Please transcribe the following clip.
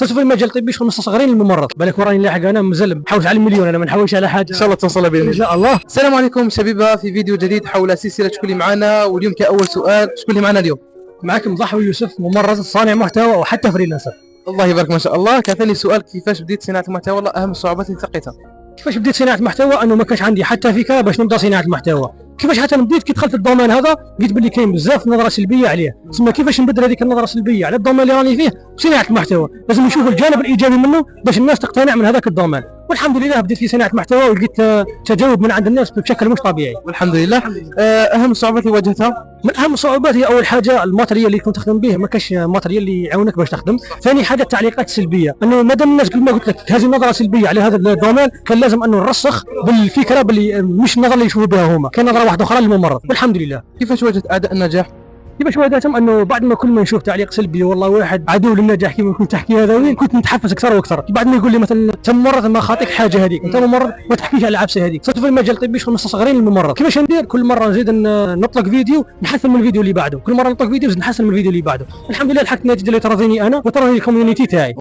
درت في المجال الطبي شغل مستصغرين الممرض. بالك وراني لاحق انا مزلم نحوش على المليون، انا ما نحوش على حاجه. ان شاء الله توصل باذن ان الله. شاء الله. السلام عليكم شبيبه، في فيديو جديد حول سلسله شكون اللي معنا. واليوم كاول سؤال، شكون اللي معنا اليوم؟ معكم ضحوي يوسف، ممرض صانع محتوى وحتى فريلانسر. الله يبارك ما شاء الله. كان ثاني سؤال، كيفاش بديت صناعه المحتوى؟ والله اهم الصعوبات اللي لقيتها. كيفاش بديت صناعه محتوى؟ انه ما كانش عندي حتى فكره باش نبدا صناعه المحتوى. كيفاش حتى بديت كي دخلت الدومين هذا لقيت باللي كاين بزاف نظره سلبيه عليه، تسمى كيفاش نبدل هذيك النظره السلبيه على الدومين اللي راني فيه صناعه المحتوى. لازم نشوف الجانب الايجابي منه باش الناس تقتنع من هذاك الدومين. والحمد لله بديت في صناعه محتوى ولقيت تجاوب من عند الناس بشكل مش طبيعي والحمد لله. اهم الصعوبات اللي واجهتها؟ من اهم الصعوبات هي اول حاجه الماتريال اللي كنت تخدم به، ما كاش ماتريال اللي يعاونك باش تخدم. ثاني حاجه التعليقات السلبيه، انه مادام الناس قبل ما قلت لك هذه النظره سلبيه على هذا الدومين، كان لازم انه نرسخ بالفكره باللي مش النظره اللي يشوفوا بها هما، كان نظره واحده اخرى للممرض. والحمد لله. كيفاش واجهت اعداء النجاح؟ كيفاش واجهتهم؟ انه بعد ما كل ما نشوف تعليق سلبي والله واحد عدو للنجاح كيما كنت تحكي هذا وين، كنت نتحفز اكثر واكثر. بعد ما يقول لي مثلا انت ممرض ما خاطيك حاجه هذيك، انت ممرض ما تحكيش على العبسه هذيك. صرت في المجال الطبي شغل مستصغرين الممرض. كيفاش ندير؟ كل مره نزيد نطلق فيديو نحسن من الفيديو اللي بعده، كل مره نطلق فيديو نحسن من الفيديو اللي بعده. الحمد لله لحقت النتيجه اللي ترضيني انا وترضي الكوميونيتي تاعي.